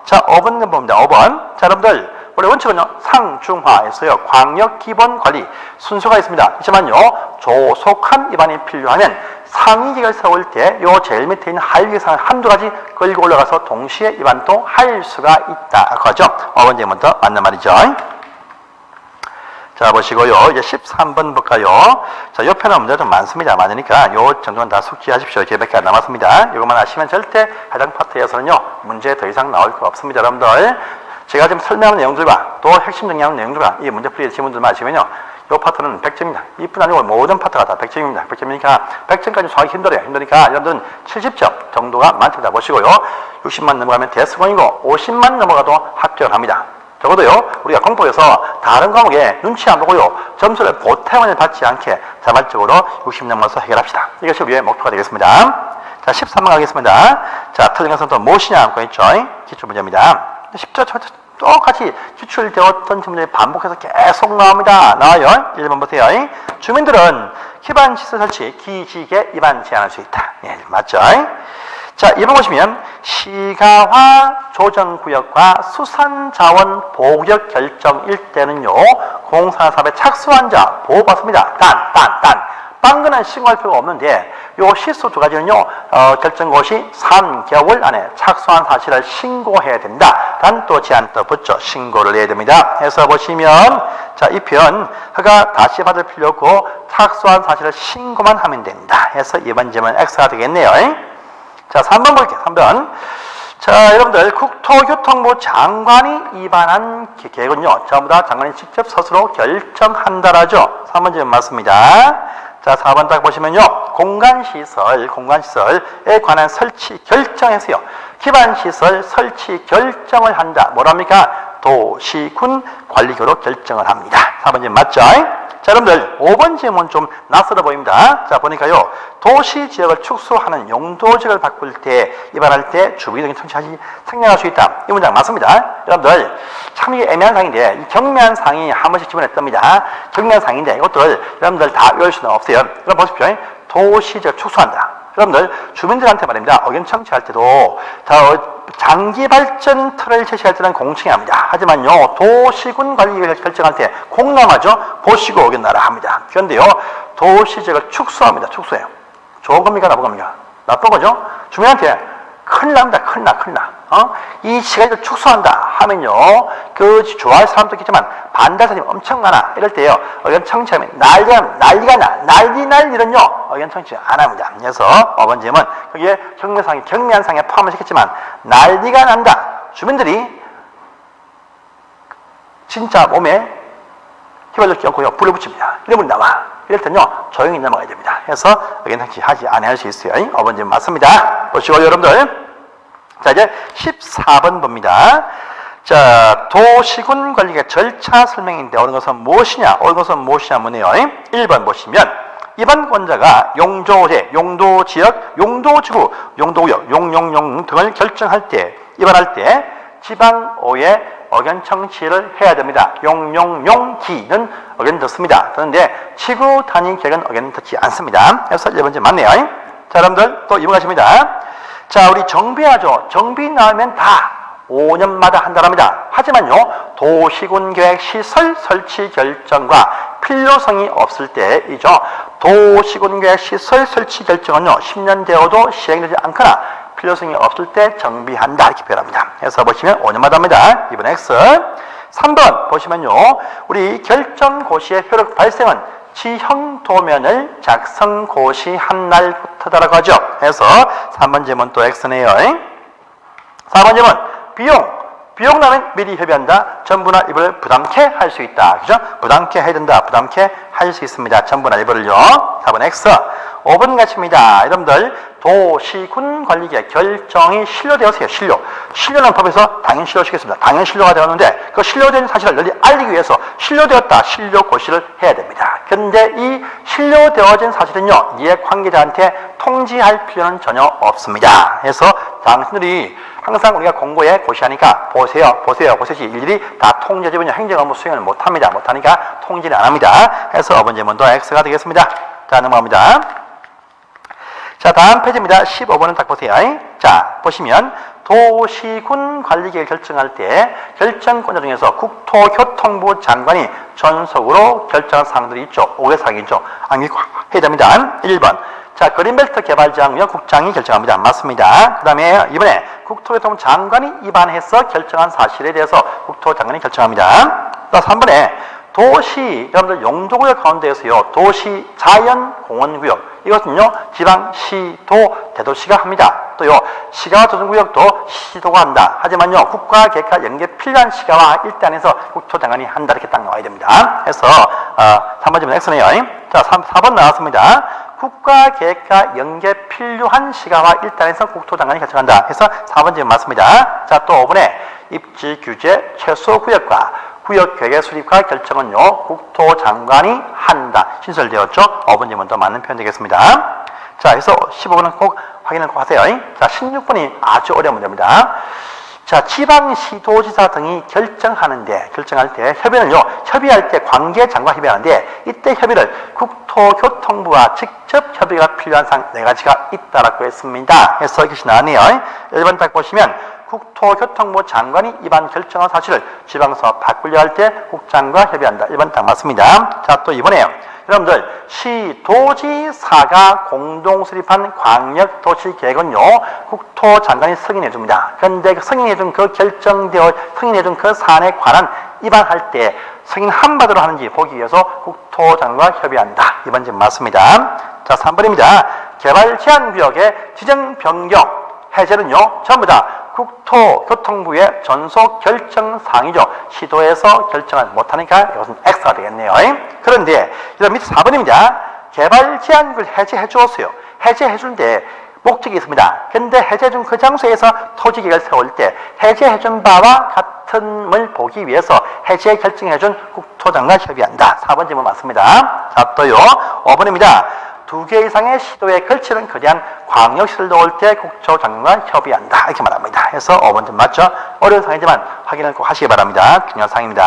자, 5번 봅니다. 5번. 자, 여러분들 원래 원칙은요, 상중하에서요, 광역 기본 관리 순서가 있습니다. 하지만요, 조속한 위반이 필요하면 상위 계획을 세울 때 요 제일 밑에 있는 하위 계획상을 한두 가지 끌고 올라가서 동시에 위반도 할 수가 있다. 그거죠. 5번 질문부터 맞는 말이죠. 자, 보시고요. 이제 13번 볼까요? 자, 옆에는 문제가 좀 많습니다. 많으니까 요 정도는 다 숙지하십시오. 이제밖에 안 남았습니다. 이것만 하시면 절대 해당 파트에서는요, 문제 더 이상 나올 거 없습니다. 여러분들. 제가 지금 설명하는 내용들과 또 핵심 정리하는 내용들과 이 문제 풀이 질문들만 하시면요, 이 파트는 100점입니다. 이뿐 아니고 모든 파트가 다 100점입니다. 100점이니까 100점까지 수학이 힘들어요. 힘드니까 여러분들은 70점 정도가 만점이다 보시고요. 60만 넘어가면 대수공이고 50만 넘어가도 합격을 합니다. 적어도요, 우리가 공부에서 다른 과목에 눈치 안 보고요, 점수를 보태만을 받지 않게 자발적으로 60 넘어서 해결합시다. 이것이 우리의 목표가 되겠습니다. 자, 13번 가겠습니다. 자, 틀린 것은 또 무엇이냐 하고 있죠. 기출문제입니다. 10조 똑같이 기출되었던 질문들이 반복해서 계속 나옵니다. 나와요. 1번 보세요. 주민들은 기반시설 설치 기지개 위반 제한할 수 있다. 예, 맞죠? 자, 2번 보시면 시가화 조정구역과 수산자원 보호구역 결정일 때는요, 공사사업에 착수한 자 보호받습니다. 단 빵그는 신고할 필요가 없는데 요 실수 두 가지는요, 결정고시 3개월 안에 착수한 사실을 신고해야 된다. 단 또 제한 또 붙죠. 신고를 해야 됩니다. 해서 보시면 자, 이 표현 허가 다시 받을 필요 없고 착수한 사실을 신고만 하면 된다. 해서 이번 질문 X가 되겠네요. 자, 3번 볼게요. 3번. 자, 여러분들 국토교통부 장관이 위반한 계획은요, 전부 다 장관이 직접 스스로 결정한다라죠. 3번 질문 맞습니다. 자, 4번 딱 보시면요, 공간시설에 관한 설치 결정에서요, 기반시설 설치 결정을 한다. 뭐랍니까? 도시군관리局결정을 합니다. 4번 질문 맞죠? 자, 여러분들 5번 질문 좀 낯설어 보입니다. 자, 보니까요. 도시지역을 축소하는 용도지역을 바꿀 때, 입안할 때 주거기능이 생략할 수 있다. 이 문장 맞습니다. 여러분들 참 이게 애매한 상인데 이 경미한 상이 한 번씩 집어냈답니다. 경미한 상인데 이것들 여러분들 다 외울 수는 없어요. 그럼 보십시오. 도시지역 축소한다. 여러분들 주민들한테 말입니다. 의견 청취할 때도 장기 발전 틀을 제시할 때는 공청회 합니다. 하지만요 도시군 관리를 결정할 때 공람하죠. 보시고 의견 나라 합니다. 그런데요 도시지역을 축소합니다. 축소해요. 좋은 겁니까 나쁜 겁니까? 나쁜 거죠. 주민한테 큰일 납니다. 큰일 나. 이 시간을 축소한다 하면요 그 좋아할 사람도 있겠지만 반대할 사람이 엄청 많아. 이럴 때요 의견 청취하면 난리가 날 일은요 의견 청취 안 합니다. 그래서 5번 질문 거기에 경미한 상에 포함을 시켰지만 난리가 난다. 주민들이 진짜 몸에 휘발유 껴고요 불을 붙입니다. 이러면 나와. 이럴 때는요 조용히 넘어가야 됩니다. 그래서 의견 청취하지 않을 수 있어요. 5번 질문 맞습니다. 보시고 여러분들 자 이제 14번 봅니다. 자 도시군 관리의 절차 설명인데 옳은 것은 무엇이냐? 옳은 것은 무엇이냐 문에요. 1번 보시면 입안권자가 용조제, 용도지역, 용도지구, 용도구역, 용용용 등을 결정할 때 입안할 때 지방의회 의견 청취를 해야 됩니다. 용용용기는 의견 듣습니다. 그런데 지구 단위 계획은 의견 듣지 않습니다. 그래서 1번째 맞네요. 자 여러분들 또 2번 가십니다. 자 우리 정비하죠. 정비 나오면 다 5년마다 한다랍니다. 하지만요 도시군계획 시설 설치 결정과 필요성이 없을 때이죠. 도시군계획 시설 설치 결정은요 10년 되어도 시행되지 않거나 필요성이 없을 때 정비한다 이렇게 표현합니다. 그래서 보시면 5년마다 합니다. 2번 X. 3번 보시면요 우리 결정고시의 효력 발생은 지형도면을 작성고시한 날부터다라고 하죠. 그래서 3번 질문 또 X네요. 4번 질문 비용 나면 미리 협의한다. 전부나 일부를 부담케 할 수 있다. 그죠? 부담케 해야 된다. 부담케 할 수 있습니다. 전부나 일부를요. 4번 X. 5번 같습니다. 여러분들 도시군 관리계 결정이 신료되었어요. 신료는 법에서 당연 신료시켰습니다. 당연 신료가 되었는데 그 신료된 사실을 널리 알리기 위해서 신료되었다. 신료고시를 해야 됩니다. 그런데 이 신료되어진 사실은요 이해관계자한테 통지할 필요는 전혀 없습니다. 그래서 당신들이 항상 우리가 공고에 고시하니까 보세요지 일일이 다 통제되면 행정업무 수행을 못합니다. 못하니까 통지를 안 합니다. 그래서 5번 질문도 X가 되겠습니다. 자 넘어갑니다. 자 다음 페이지입니다. 15번은 딱 보세요. 자 보시면 도시군 관리계획 결정할 때 결정권자 중에서 국토교통부 장관이 전속으로 결정한 사항들이 있죠. 5개 사항이 있죠. 암기해야 됩니다. 1번 자 그린벨트 개발지향구역 국장이 결정합니다. 맞습니다. 그 다음에 이번에 국토교통부 장관이 입안해서 결정한 사실에 대해서 국토장관이 결정합니다. 또 3번에 도시 여러분들 용도구역 가운데에서요 도시 자연공원구역 이것은요 지방시도 대도시가 합니다. 또요 시가와 도정구역도 시도가 한다. 하지만요 국가계획과 연계 필요한 시가와 일단에서 국토장관이 한다 이렇게 딱 나와야 됩니다. 그래서 3번 질문 X네요. 자 4번 나왔습니다. 국가계획과 연계 필요한 시가와 일단에서 국토장관이 결정한다. 그래서 4번 질문 맞습니다. 자 또 5번에 입지규제 최소구역과 구역계획의 수립과 결정은요 국토장관이 한다. 신설되었죠. 5번 질문 더 맞는 표현 되겠습니다. 자 그래서 15번은 꼭 확인을 꼭 하세요. 자 16번이 아주 어려운 문제입니다. 자 지방시도지사 등이 결정할 때 협의할 때 관계장과 협의하는데 이때 협의를 국토교통부와 직접 협의가 필요한 사항 4가지가 있다라고 했습니다. 그래서 이것이 나왔네요. 1번 딱 보시면 국토교통부 장관이 입안 결정한 사실을 지방서 바꾸려 할 때 국장과 협의한다. 1번 딱 맞습니다. 자 또 이번에요. 여러분들 시도지사가 공동 수립한 광역도시계획은요 국토장관이 승인해 줍니다. 그런데 승인해준 승인해준 그 사안에 관한 입안할 때 승인한 바대로 하는지 보기 위해서 국토장관과 협의한다. 이번 점 맞습니다. 자 3번입니다. 개발제한구역의 지정 변경 해제는요 전부 다 국토교통부의 전속 결정 사항이죠. 시도에서 결정을 못하니까 이것은 X가 되겠네요. 그런데 밑에 4번입니다. 개발 제한구를 해제해 주었어요. 해제해 주는데 목적이 있습니다. 근데 해제해준 그 장소에서 토지계획을 세울 때 해제해준 바와 같음을 보기 위해서 해제 결정해준 국토장과 협의한다. 4번 질문 맞습니다. 자, 또요. 5번입니다. 2개 이상의 시도에 걸치는 거대한 광역시를 놓을 때 국토장관과 협의한다. 이렇게 말합니다. 그래서 5번 좀 맞죠? 어려운 상이지만 확인을 꼭 하시기 바랍니다. 중요한 상입니다.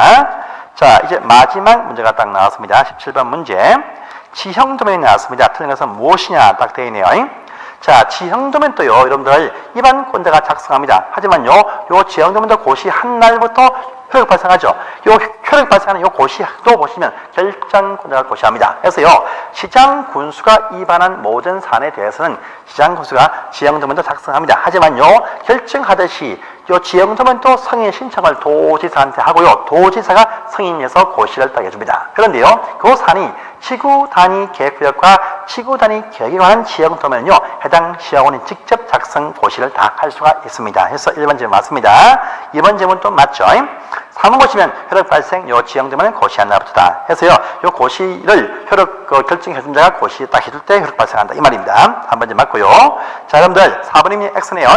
자, 이제 마지막 문제가 딱 나왔습니다. 17번 문제. 지형도면이 나왔습니다. 틀린 것은 무엇이냐 딱 되어 있네요. 자, 지형도면도요, 여러분들 일반 꼰대가 작성합니다. 하지만요, 요 지형도면도 고시 한 날부터 효력 발생하죠. 요 효력 발생하는 요 고시도 보시면 결정 꼰대가 고시합니다. 그래서요, 시장 군수가 위반한 모든 사안에 대해서는 시장 군수가 지형도면도 작성합니다. 하지만요, 결정하듯이 요 지형도면도 승인 신청을 도지사한테 하고요, 도지사가 승인해서 고시를 딱 해줍니다. 그런데요, 그 사안이 지구 단위 계획구역과 지구 단위 계획에 관한 지형도면은요, 해당 시장원이 직접 작성 고시를 다 할 수가 있습니다. 그래서 1번 질문 맞습니다. 2번 질문도 맞죠? 3번 보시면 효력 발생 요 지형도면은 고시한 날부터다. 해서요, 요 고시를 효력 결정해준 자가 고시 딱 해줄 때 효력 발생한다. 이 말입니다. 3번 질 맞고요. 자, 여러분들 4번이 X네요.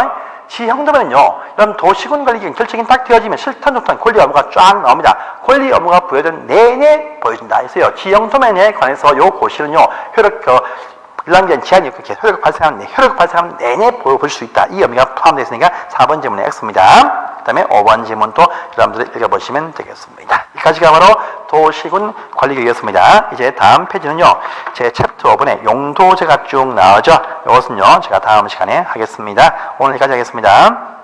지형도면은요, 이런 도시군 관리기관 결정이 딱 되어지면 실탄, 조탄, 권리 업무가 쫙 나옵니다. 권리 업무가 부여된 내내 보여준다. 그래서요, 지형도면에 관해서 요 고시는요, 효력, 일람기한 제한이 이렇게 효력 발생하면 내내 볼 수 있다. 이 의미가 포함되어 있으니까 4번 질문에 X입니다. 그 다음에 5번 질문도 여러분들이 읽어보시면 되겠습니다. 여기까지가 바로 도시군 관리계획이었습니다. 이제 다음 페이지는요, 제 챕터 5번에 용도제가 쭉 나오죠. 이것은요, 제가 다음 시간에 하겠습니다. 오늘 여기까지 하겠습니다.